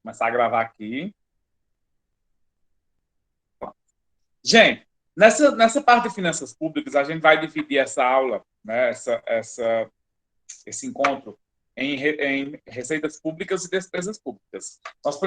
começar a gravar aqui. Gente, nessa parte de finanças públicas, a gente vai dividir essa aula, né, esse encontro, em receitas públicas e despesas públicas. Nosso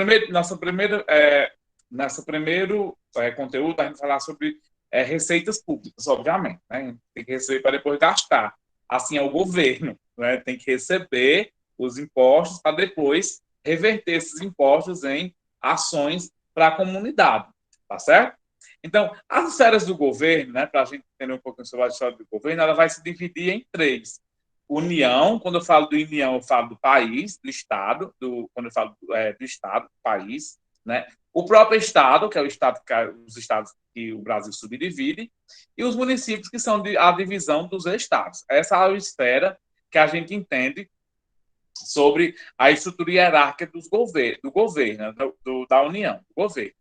primeiro conteúdo, a gente vai falar sobre receitas públicas, obviamente. Né? A gente tem que receber para depois gastar. Assim é o governo, né? Tem que receber os impostos para depois reverter esses impostos em ações para a comunidade, tá certo? Então, as esferas do governo, né, para a gente entender um pouquinho sobre a história do governo, ela vai se dividir em três. União, quando eu falo do União, eu falo do país, do Estado, quando eu falo do Estado, do país, né? O próprio Estado, que é os estados que o Brasil subdivide, e os municípios, que são a divisão dos estados. Essa é a esfera que a gente entende sobre a estrutura hierárquica do governo, da União, do governo.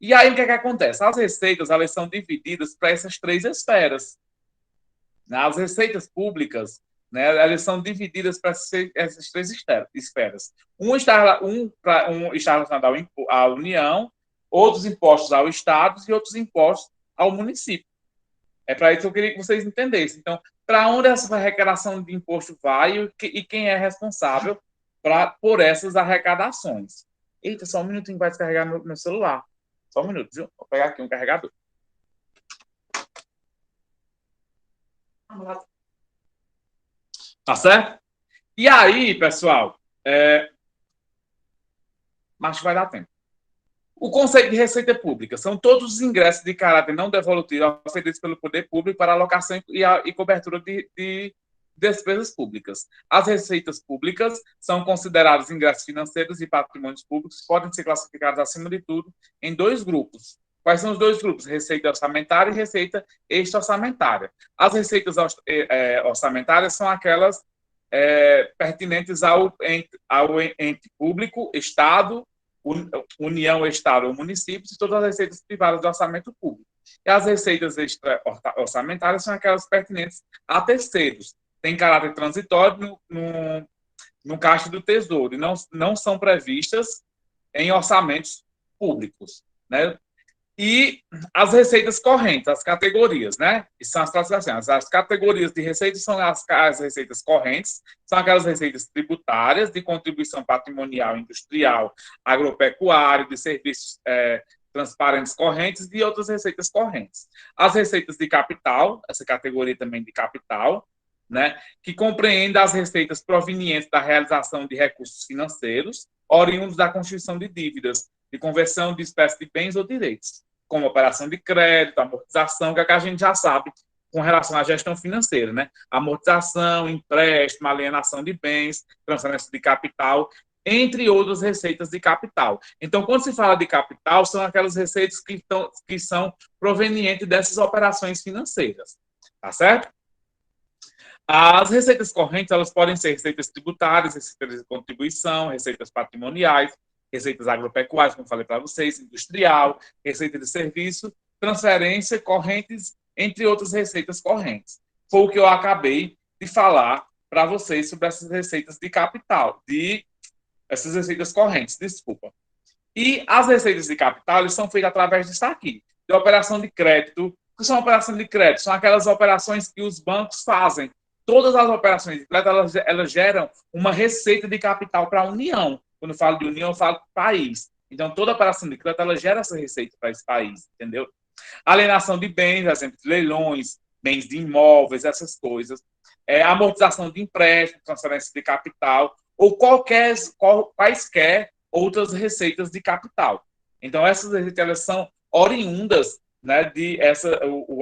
E aí, o que acontece? As receitas, elas são divididas para essas três esferas. As receitas públicas, né, elas são divididas para essas três esferas. Um está relacionado à União, outros impostos ao Estado e outros impostos ao município. É para isso que eu queria que vocês entendessem. Então, para onde essa arrecadação de imposto vai e quem é responsável por essas arrecadações. Eita, só um minutinho vai descarregar meu celular. Só um minuto, viu? Vou pegar aqui um carregador. Tá certo? E aí, pessoal, mas vai dar tempo. O conceito de receita pública são todos os ingressos de caráter não devolutivo oferecidos pelo poder público para alocação e cobertura de despesas públicas. As receitas públicas são consideradas ingressos financeiros e patrimônios públicos que podem ser classificados, acima de tudo, em dois grupos. Quais são os dois grupos? Receita orçamentária e receita extra-orçamentária. As receitas orçamentárias são aquelas pertinentes ao ente público, Estado, União, Estado ou municípios e todas as receitas privadas do orçamento público. E as receitas extra-orçamentárias são aquelas pertinentes a terceiros. Tem caráter transitório no caixa do Tesouro e não são previstas em orçamentos públicos. Né? E as receitas correntes, as categorias, né? E são as classificações. As categorias de receitas são as receitas correntes, são aquelas receitas tributárias, de contribuição patrimonial, industrial, agropecuária, de serviços transparentes correntes e outras receitas correntes. As receitas de capital, essa categoria também de capital, né? Que compreende as receitas provenientes da realização de recursos financeiros, oriundos da constituição de dívidas, de conversão de espécie de bens ou direitos, como operação de crédito, amortização, que é que a gente já sabe com relação à gestão financeira, né? Amortização, empréstimo, alienação de bens, transferência de capital, entre outras receitas de capital. Então, quando se fala de capital, são aquelas receitas que são provenientes dessas operações financeiras, tá certo? As receitas correntes, elas podem ser receitas tributárias, receitas de contribuição, receitas patrimoniais, receitas agropecuárias, como falei para vocês, industrial, receita de serviço, transferência, correntes, entre outras receitas correntes. Foi o que eu acabei de falar para vocês sobre essas receitas de capital, essas receitas correntes, desculpa. E as receitas de capital, eles são feitas através disso aqui, de operação de crédito. O que são operações de crédito? São aquelas operações que os bancos fazem. Todas as operações de crédito, elas geram uma receita de capital para a União. Quando eu falo de União, eu falo país. Então, toda operação de crédito, ela gera essa receita para esse país, entendeu? Alienação de bens, exemplo, de leilões, bens de imóveis, essas coisas. Amortização de empréstimo, transferência de capital, ou quaisquer outras receitas de capital. Então, essas receitas, elas são oriundas, né,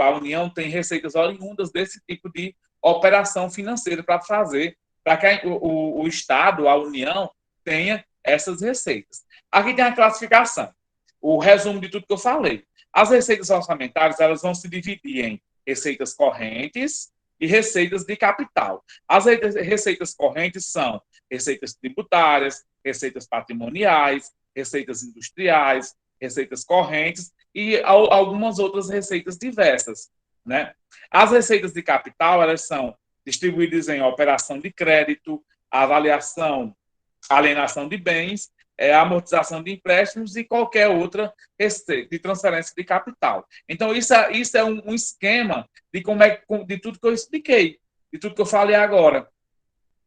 a União tem receitas oriundas desse tipo de operação financeira para fazer, para que o Estado, a União, tenha essas receitas. Aqui tem a classificação, o resumo de tudo que eu falei. As receitas orçamentárias, elas vão se dividir em receitas correntes e receitas de capital. As receitas correntes são receitas tributárias, receitas patrimoniais, receitas industriais, receitas correntes e algumas outras receitas diversas, né? As receitas de capital, elas são distribuídas em operação de crédito, avaliação, alienação de bens, amortização de empréstimos e qualquer outra receita de transferência de capital. Então, isso é um esquema de, de tudo que eu expliquei, de tudo que eu falei agora.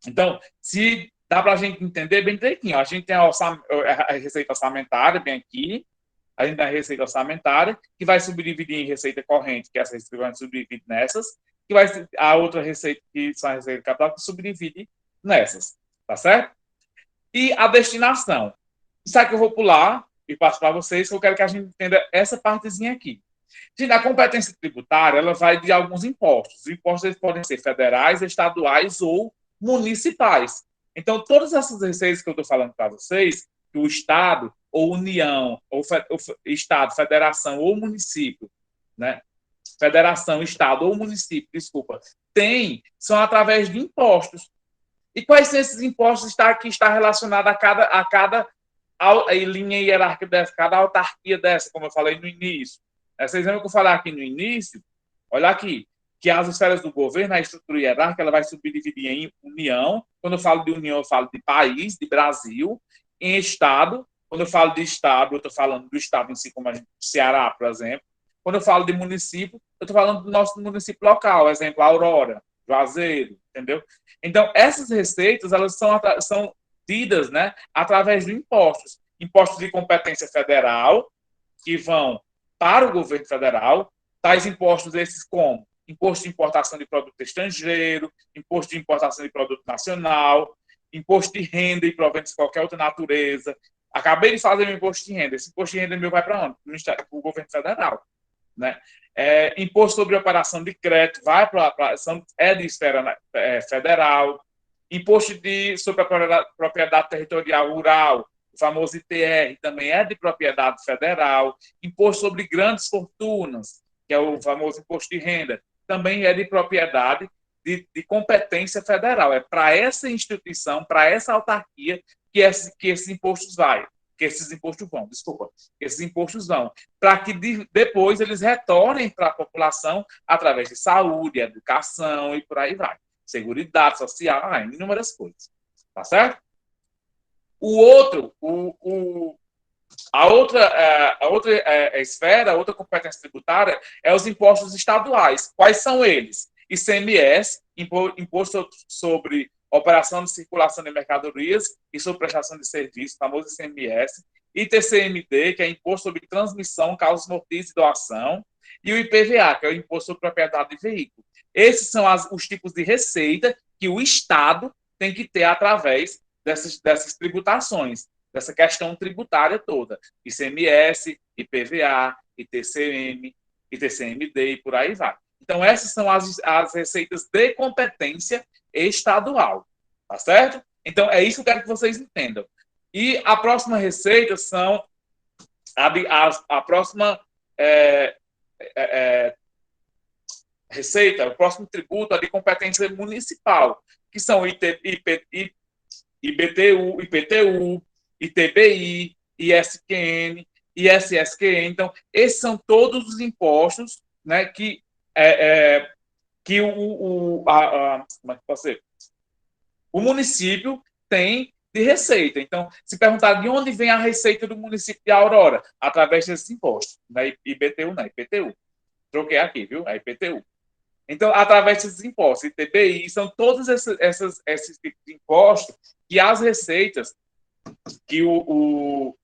Então, se dá para a gente entender bem direitinho, a gente tem a receita orçamentária bem aqui, a gente tem a receita orçamentária, que vai subdividir em receita corrente, que essa receita vai subdividir nessas, que vai a outra receita, que são a receita de capital, que subdivide nessas, tá certo? E a destinação. Isso aqui eu vou pular e passo para vocês, que eu quero que a gente entenda essa partezinha aqui. Gente, a competência tributária, ela vai de alguns impostos. Os impostos eles podem ser federais, estaduais ou municipais. Então, todas essas receitas que eu estou falando para vocês, que o Estado ou União, ou Estado, Federação ou município, né? Federação, Estado ou município, desculpa, são através de impostos. E quais são esses impostos que está relacionado a cada linha hierárquica dessa, cada autarquia dessa, como eu falei no início. Vocês lembram que eu falei aqui no início? Olha aqui, que as esferas do governo, a estrutura hierárquica, ela vai subdividir em União. Quando eu falo de União, eu falo de país, de Brasil. Em Estado, quando eu falo de Estado, eu estou falando do Estado em si, como a gente, Ceará, por exemplo. Quando eu falo de município, eu estou falando do nosso município local, exemplo, Aurora, Juazeiro, entendeu? Então, essas receitas, elas são tidas, né, através de impostos. Impostos de competência federal, que vão para o governo federal, tais impostos esses como imposto de importação de produto estrangeiro, imposto de importação de produto nacional, imposto de renda e proventos de qualquer outra natureza. Acabei de fazer meu imposto de renda. Esse imposto de renda meu vai para onde? Para o governo federal. Né? Imposto sobre operação de crédito é de esfera federal. Imposto sobre a propriedade territorial rural, o famoso ITR, também é de propriedade federal. Imposto sobre grandes fortunas, que é o famoso imposto de renda, também é de propriedade de competência federal. É para essa instituição, para essa autarquia que esses impostos vão, para que depois eles retornem para a população através de saúde, educação e por aí vai. Seguridade social, inúmeras coisas. Tá certo? A outra esfera, a outra competência tributária é os impostos estaduais. Quais são eles? ICMS, Imposto sobre Operação de Circulação de Mercadorias e sobre Prestação de Serviços, famoso ICMS. ITCMD, que é Imposto sobre Transmissão, Causas Mortis e Doação. E o IPVA, que é o Imposto sobre Propriedade de Veículo. Esses são os tipos de receita que o Estado tem que ter através dessas tributações, dessa questão tributária toda. ICMS, IPVA, ITCM, ITCMD e por aí vai. Então, essas são as receitas de competência estadual. Tá certo? Então, é isso que eu quero que vocês entendam. E a próxima receita são a próxima receita, o próximo tributo é de competência municipal, que são IBTU, IPTU, ITBI, ISQN, ISSQN. Então, esses são todos os impostos, né, que como é que pode ser? O município tem de receita. Então, se perguntar de onde vem a receita do município de Aurora, através desses impostos, né? IBTU, não, IPTU. Troquei aqui, viu? É IPTU. Então, através desses impostos, ITBI, são todos esses tipos de impostos que as receitas que o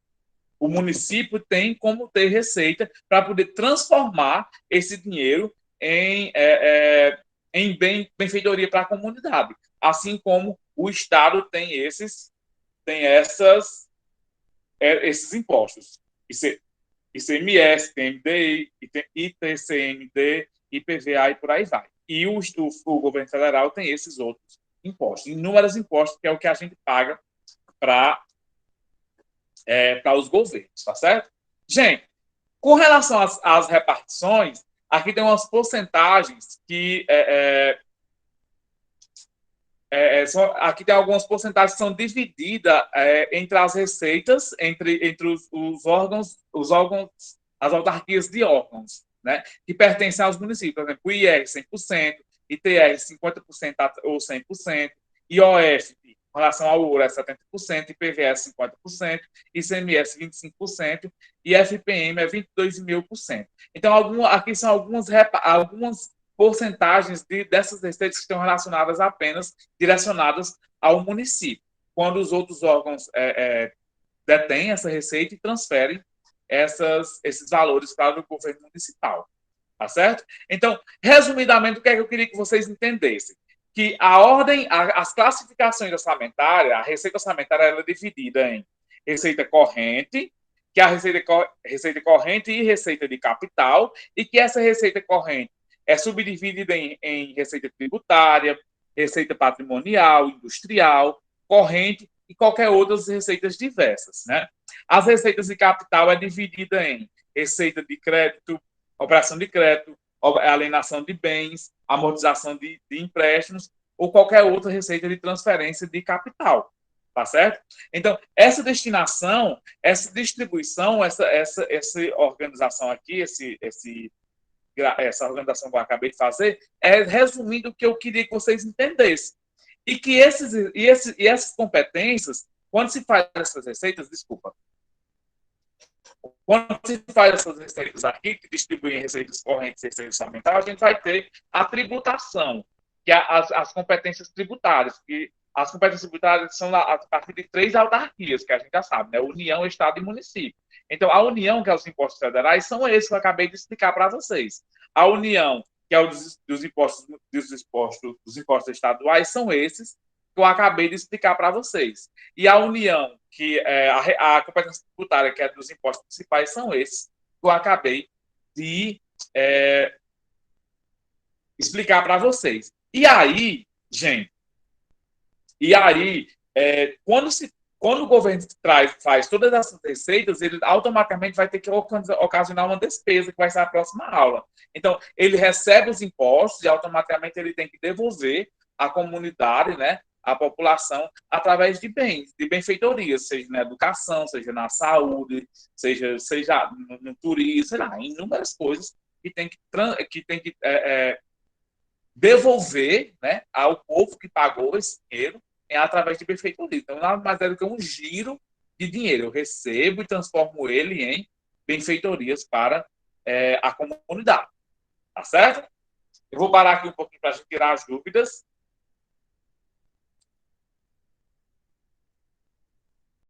município tem como ter receita para poder transformar esse dinheiro em benfeitoria para a comunidade. Assim como o Estado tem esses impostos. ICMS, TMDI, ITCMD, IPVA e por aí vai. E o governo federal tem esses outros impostos, inúmeros impostos, que é o que a gente paga para os governos, tá certo? Gente, com relação às repartições, aqui tem umas porcentagens que aqui tem algumas porcentagens que são divididas entre as receitas, entre os órgãos, as autarquias de órgãos, né, que pertencem aos municípios. Por exemplo, o IR 100%, ITR 50% ou 100%, IOF com relação ao ouro é 70%, IPVS 50%, ICMS 25% e FPM é 22,5%. Então, aqui são algumas porcentagens dessas receitas que estão relacionadas apenas, direcionadas ao município, quando os outros órgãos detêm essa receita e transferem esses valores para o governo municipal. Tá certo? Então, resumidamente, o que é que eu queria que vocês entendessem? Que as classificações orçamentárias, a receita orçamentária ela é dividida em receita corrente, que é a receita corrente e receita de capital, e que essa receita corrente é subdividida em receita tributária, receita patrimonial, industrial, corrente e qualquer outras receitas diversas, né? As receitas de capital é dividida em receita de crédito, operação de crédito, alienação de bens, amortização de empréstimos ou qualquer outra receita de transferência de capital, tá certo? Então, essa destinação, essa distribuição, essa organização aqui, essa organização que eu acabei de fazer, é resumindo o que eu queria que vocês entendessem. E que essas competências, quando se faz essas receitas, quando se faz essas receitas aqui, que distribuem receitas correntes e receitas orçamentárias, a gente vai ter a tributação, que é as competências tributárias, que as competências tributárias são a partir de 3 autarquias, que a gente já sabe, né? União, Estado e município. Então, a União, que é os impostos federais, são esses que eu acabei de explicar para vocês. A União, que é o dos impostos estaduais, são esses que eu acabei de explicar para vocês. E a União, que é a competência tributária, que é dos impostos municipais, são esses que eu acabei de explicar para vocês. E aí, gente, quando o governo faz todas essas receitas, ele automaticamente vai ter que ocasionar uma despesa, que vai ser a próxima aula. Então, ele recebe os impostos e automaticamente ele tem que devolver à comunidade, né, à população, através de bens, de benfeitorias, seja na educação, seja na saúde, seja no turismo, sei lá, inúmeras coisas que tem que devolver, né, ao povo que pagou esse dinheiro através de benfeitoria. Então, nada mais é do que um giro de dinheiro. Eu recebo e transformo ele em benfeitorias para a comunidade. Tá certo? Eu vou parar aqui um pouquinho para a gente tirar as dúvidas.